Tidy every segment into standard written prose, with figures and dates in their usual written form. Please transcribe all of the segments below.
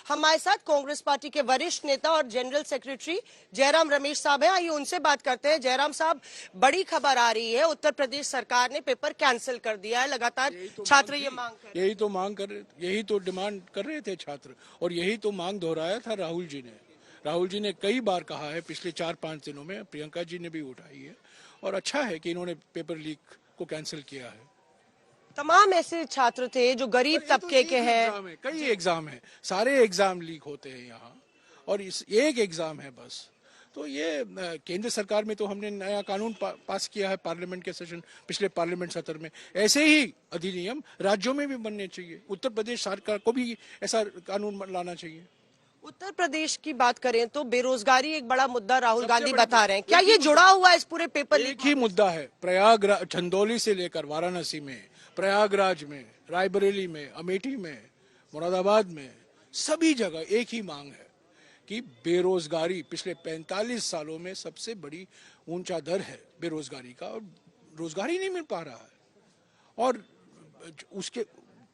हमारे साथ कांग्रेस पार्टी के वरिष्ठ नेता और जनरल सेक्रेटरी जयराम रमेश साहब हैं। आइए उनसे बात करते हैं। जयराम साहब, बड़ी खबर आ रही है, उत्तर प्रदेश सरकार ने पेपर कैंसिल कर दिया है। लगातार छात्र ये मांग कर यही तो डिमांड कर रहे थे छात्र, और यही तो मांग दोहराया था राहुल जी ने कई बार कहा है पिछले 4-5 दिनों में। प्रियंका जी ने भी उठाई है, और अच्छा है कि इन्होंने पेपर लीक को कैंसिल किया है। तमाम ऐसे छात्र थे जो गरीब तबके के हैं। कई एग्जाम है, सारे एग्जाम लीक होते हैं यहाँ, और इस एक एग्जाम है बस। तो ये केंद्र सरकार में तो हमने नया कानून पास किया है पार्लियामेंट के सेशन, पिछले पार्लियामेंट सत्र में। ऐसे ही अधिनियम राज्यों में भी बनने चाहिए। उत्तर प्रदेश सरकार को भी ऐसा कानून लाना चाहिए। उत्तर प्रदेश की बात करें तो बेरोजगारी एक बड़ा मुद्दा राहुल गांधी बता रहे हैं। क्या ये जुड़ा हुआ है इस पूरे पेपर लीक? एक ही मुद्दा है। प्रयागराज, चंदौली से लेकर वाराणसी में, प्रयागराज में, रायबरेली में, अमेठी में, मुरादाबाद में, सभी जगह एक ही मांग है कि बेरोजगारी पिछले 45 सालों में सबसे बड़ी ऊंचा दर है बेरोजगारी का, और रोजगारी नहीं मिल पा रहा है। और उसके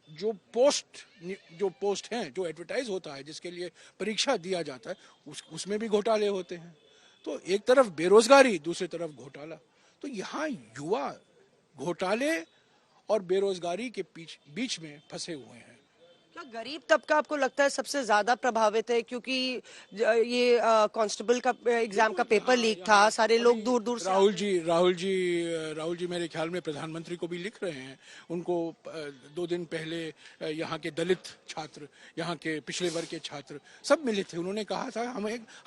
जो पोस्ट हैं, जो एडवर्टाइज होता है, जिसके लिए परीक्षा दिया जाता है, उसमें भी घोटाले होते हैं। तो एक तरफ बेरोजगारी, दूसरी तरफ घोटाला। तो यहाँ युवा घोटाले और बेरोजगारी के बीच में फंसे हुए हैं। क्या गरीब तबका आपको लगता है सबसे ज्यादा प्रभावित है? क्योंकि ये कांस्टेबल का एग्जाम का पेपर लीक था, सारे लोग दूर दूर से। राहुल जी मेरे ख्याल में प्रधानमंत्री को भी लिख रहे हैं। उनको 2 दिन पहले यहाँ के दलित छात्र, यहाँ के पिछड़े वर्ग के छात्र सब मिले थे। उन्होंने कहा था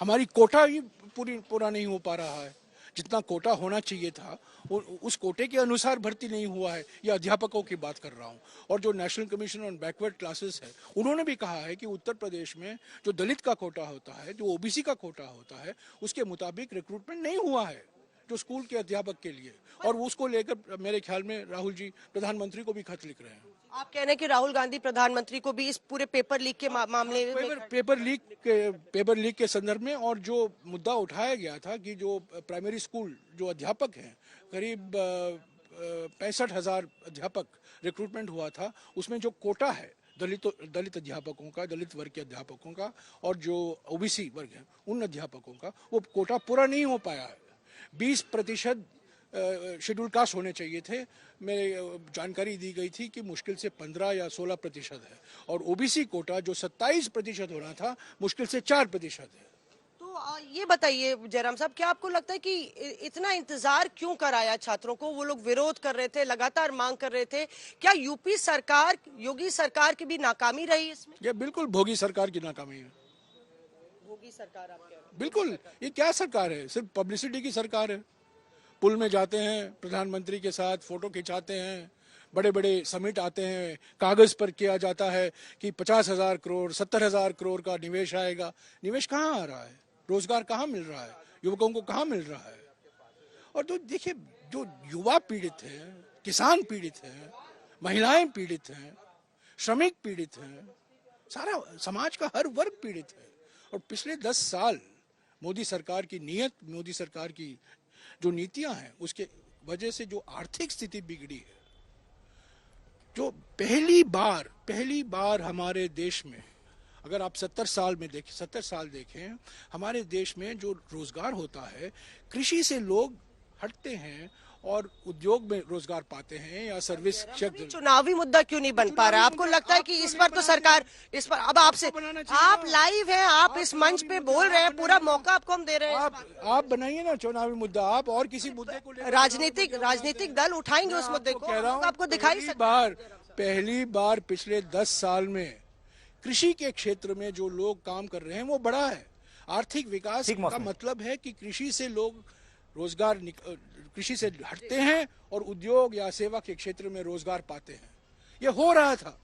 हमारी कोटा ही पूरा नहीं हो पा रहा है। जितना कोटा होना चाहिए था उस कोटे के अनुसार भर्ती नहीं हुआ है। ये अध्यापकों की बात कर रहा हूँ। और जो national commission on backward classes है, उन्होंने भी कहा है कि उत्तर प्रदेश में जो दलित का कोटा होता है, जो ओबीसी का कोटा होता है, उसके मुताबिक रिक्रूटमेंट नहीं हुआ है जो स्कूल के अध्यापक के लिए। और उसको लेकर मेरे ख्याल में राहुल जी प्रधानमंत्री को भी खत लिख रहे हैं। आप कह रहे हैं कि राहुल गांधी प्रधानमंत्री को भी इस पूरे पेपर लीक के मामले में पेपर लीक के संदर्भ में, और जो मुद्दा उठाया गया था कि जो प्राइमरी स्कूल जो अध्यापक हैं, करीब 65,000 अध्यापक रिक्रूटमेंट हुआ था, उसमें जो कोटा है दलित अध्यापकों का, दलित वर्ग के अध्यापकों का, और जो ओबीसी वर्ग है उन अध्यापकों का, वो कोटा पूरा नहीं हो पाया है। 20% शेड्यूल कास्ट होने चाहिए थे। मेरे जानकारी दी गई थी कि मुश्किल से 15 या 16% है, और ओबीसी कोटा जो 27% होना था, मुश्किल से 4% है। तो ये बताइए जयराम साहब, क्या आपको लगता है कि इतना इंतजार क्यों कराया छात्रों को? वो लोग विरोध कर रहे थे, लगातार मांग कर रहे थे। क्या यूपी सरकार, योगी सरकार की भी नाकामी रही इसमें? ये बिल्कुल भोगी सरकार की नाकामी है। भोगी सरकार आप कह रहे हैं? बिल्कुल। ये क्या सरकार है? सिर्फ पब्लिसिटी की सरकार है। पुल में जाते हैं प्रधानमंत्री के साथ, फोटो खिंचाते हैं, बड़े बड़े समिट आते हैं, कागज पर किया जाता है कि 50,000 करोड़ 70,000 करोड़ का निवेश आएगा। निवेश कहाँ आ रहा है? रोजगार कहाँ मिल रहा है? युवकों को कहाँ मिल रहा है? और तो देखिए, जो युवा पीड़ित हैं, किसान पीड़ित हैं, महिलाएं पीड़ित हैं, श्रमिक पीड़ित हैं, सारा समाज का हर वर्ग पीड़ित है। और पिछले 10 साल मोदी सरकार की नीयत, मोदी सरकार की जो नीतियां हैं, उसके वजह से जो आर्थिक स्थिति बिगड़ी है, जो पहली बार हमारे देश में, अगर आप 70 साल देखें, हमारे देश में जो रोजगार होता है, कृषि से लोग हटते हैं और उद्योग में रोजगार पाते हैं, या सर्विस क्षेत्र। चुनावी मुद्दा क्यों नहीं बन पा रहा है? आपको लगता है कि इस पर तो सरकार, इस पर अब आपसे, आप लाइव हैं, आप इस मंच पे बोल रहे हैं, पूरा मौका आपको हम दे रहे हैं। आप बनाइए ना चुनावी मुद्दा। आप और किसी मुद्दे को राजनीतिक दल उठाएंगे उस मुद्दे को, कह रहा हूं। आपको दिखाई पहली बार पिछले 10 साल में कृषि के क्षेत्र में जो लोग काम कर रहे हैं वो बढ़ा है। आर्थिक विकास का मतलब है कि कृषि से लोग रोजगार, कृषि से हटते हैं और उद्योग या सेवा के क्षेत्र में रोजगार पाते हैं। ये हो रहा था।